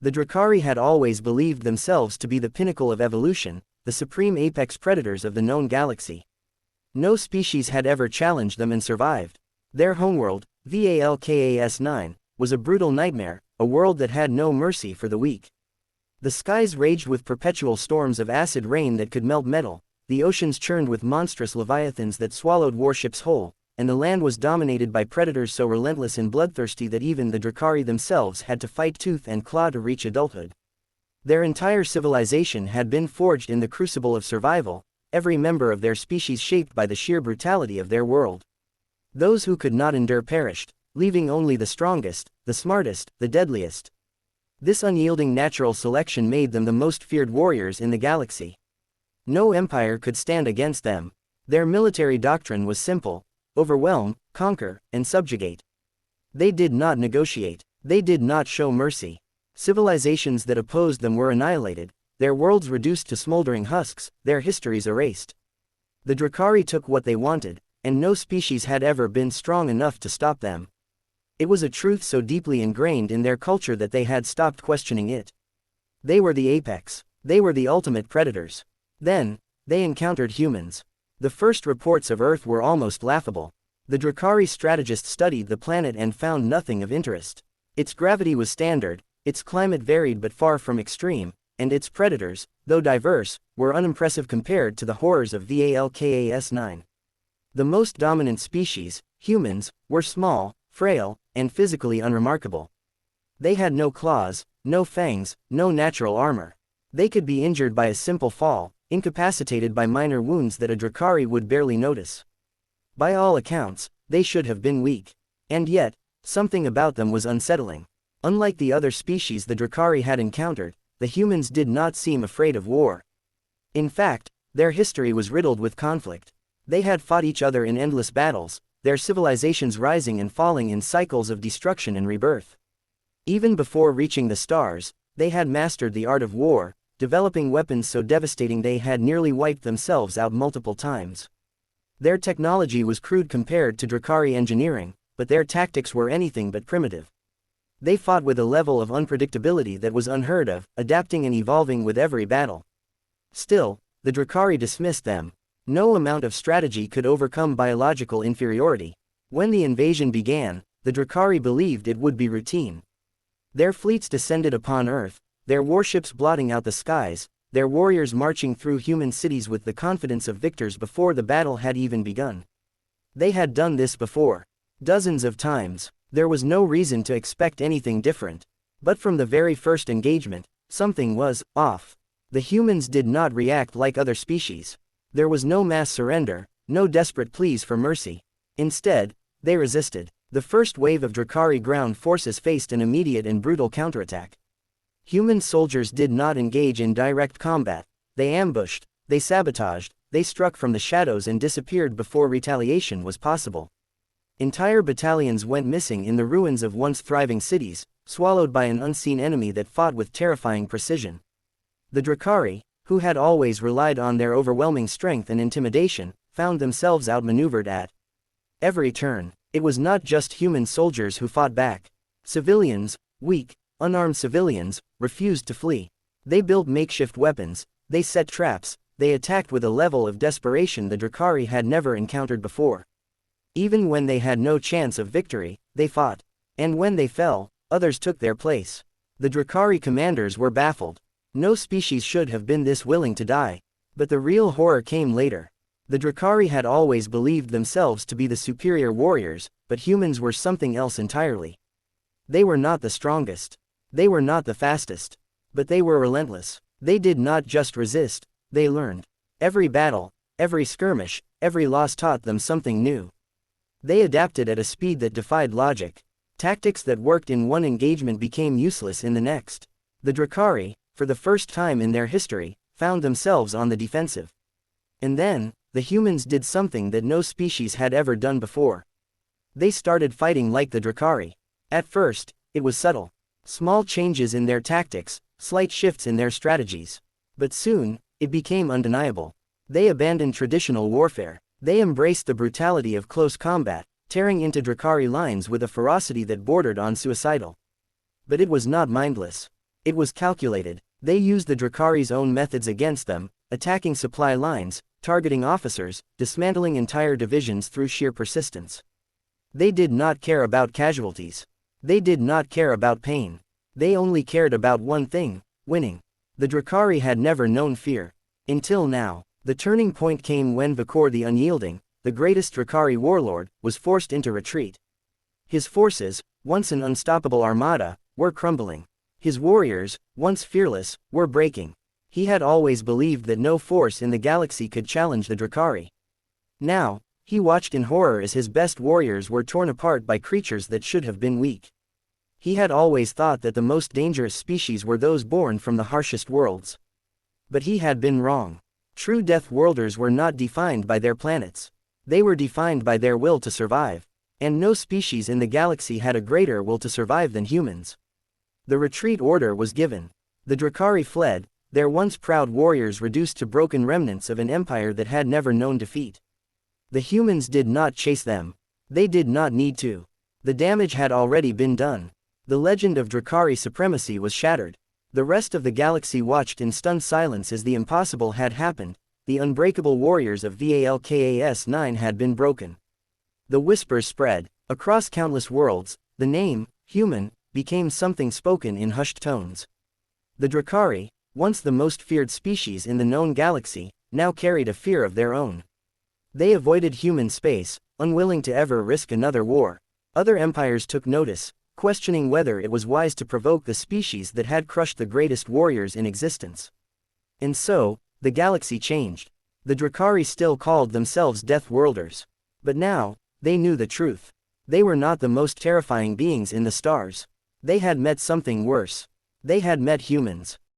The Drekari had always believed themselves to be the pinnacle of evolution, the supreme apex predators of the known galaxy. No species had ever challenged them and survived. Their homeworld, Valkas-9, was a brutal nightmare, a world that had no mercy for the weak. The skies raged with perpetual storms of acid rain that could melt metal, the oceans churned with monstrous leviathans that swallowed warships whole, and the land was dominated by predators so relentless and bloodthirsty that even the Drekari themselves had to fight tooth and claw to reach adulthood. Their entire civilization had been forged in the crucible of survival, every member of their species shaped by the sheer brutality of their world. Those who could not endure perished, leaving only the strongest, the smartest, the deadliest. This unyielding natural selection made them the most feared warriors in the galaxy. No empire could stand against them. Their military doctrine was simple: overwhelm, conquer, and subjugate. They did not negotiate. They did not show mercy. Civilizations that opposed them were annihilated, their worlds reduced to smoldering husks, their histories erased. The Drekari took what they wanted, and no species had ever been strong enough to stop them. It was a truth so deeply ingrained in their culture that they had stopped questioning it. They were the apex. They were the ultimate predators. Then, they encountered humans. The first reports of Earth were almost laughable. The Drekari strategists studied the planet and found nothing of interest. Its gravity was standard, its climate varied but far from extreme, and its predators, though diverse, were unimpressive compared to the horrors of Valkas-9. The most dominant species, humans, were small, frail, and physically unremarkable. They had no claws, no fangs, no natural armor. They could be injured by a simple fall, incapacitated by minor wounds that a Drekari would barely notice. By all accounts, they should have been weak. And yet, something about them was unsettling. Unlike the other species the Drekari had encountered, the humans did not seem afraid of war. In fact, their history was riddled with conflict. They had fought each other in endless battles, their civilizations rising and falling in cycles of destruction and rebirth. Even before reaching the stars, they had mastered the art of war, developing weapons so devastating they had nearly wiped themselves out multiple times. Their technology was crude compared to Drekari engineering, but their tactics were anything but primitive. They fought with a level of unpredictability that was unheard of, adapting and evolving with every battle. Still, the Drekari dismissed them. No amount of strategy could overcome biological inferiority. When the invasion began, the Drekari believed it would be routine. Their fleets descended upon Earth, their warships blotting out the skies, their warriors marching through human cities with the confidence of victors before the battle had even begun. They had done this before. Dozens of times. There was no reason to expect anything different. But from the very first engagement, something was off. The humans did not react like other species. There was no mass surrender, no desperate pleas for mercy. Instead, they resisted. The first wave of Drekari ground forces faced an immediate and brutal counterattack. Human soldiers did not engage in direct combat. They ambushed, they sabotaged, they struck from the shadows and disappeared before retaliation was possible. Entire battalions went missing in the ruins of once thriving cities, swallowed by an unseen enemy that fought with terrifying precision. The Drekari, who had always relied on their overwhelming strength and intimidation, found themselves outmaneuvered at every turn. It was not just human soldiers who fought back. Civilians, weak, unarmed civilians, refused to flee. They built makeshift weapons, they set traps, they attacked with a level of desperation the Drekari had never encountered before. Even when they had no chance of victory, they fought. And when they fell, others took their place. The Drekari commanders were baffled. No species should have been this willing to die. But the real horror came later. The Drekari had always believed themselves to be the superior warriors, but humans were something else entirely. They were not the strongest. They were not the fastest. But they were relentless. They did not just resist, they learned. Every battle, every skirmish, every loss taught them something new. They adapted at a speed that defied logic. Tactics that worked in one engagement became useless in the next. The Drekari, for the first time in their history, found themselves on the defensive. And then, the humans did something that no species had ever done before. They started fighting like the Drekari. At first, it was subtle. Small changes in their tactics, slight shifts in their strategies. But soon, it became undeniable. They abandoned traditional warfare. They embraced the brutality of close combat, tearing into Drekari lines with a ferocity that bordered on suicidal. But it was not mindless. It was calculated. They used the Drekari's own methods against them, attacking supply lines, targeting officers, dismantling entire divisions through sheer persistence. They did not care about casualties. They did not care about pain. They only cared about one thing: winning. The Drekari had never known fear. Until now. The turning point came when Vakor the Unyielding, the greatest Drekari warlord, was forced into retreat. His forces, once an unstoppable armada, were crumbling. His warriors, once fearless, were breaking. He had always believed that no force in the galaxy could challenge the Drekari. Now, he watched in horror as his best warriors were torn apart by creatures that should have been weak. He had always thought that the most dangerous species were those born from the harshest worlds. But he had been wrong. True Deathworlders were not defined by their planets. They were defined by their will to survive. And no species in the galaxy had a greater will to survive than humans. The retreat order was given. The Drekari fled, their once proud warriors reduced to broken remnants of an empire that had never known defeat. The humans did not chase them. They did not need to. The damage had already been done. The legend of Drekari supremacy was shattered. The rest of the galaxy watched in stunned silence as the impossible had happened. The unbreakable warriors of Valkas-9 had been broken. The whispers spread. Across countless worlds, the name, human, became something spoken in hushed tones. The Drekari, once the most feared species in the known galaxy, now carried a fear of their own. They avoided human space, unwilling to ever risk another war. Other empires took notice, questioning whether it was wise to provoke the species that had crushed the greatest warriors in existence. And so, the galaxy changed. The Drekari still called themselves Deathworlders. But now, they knew the truth. They were not the most terrifying beings in the stars. They had met something worse. They had met humans.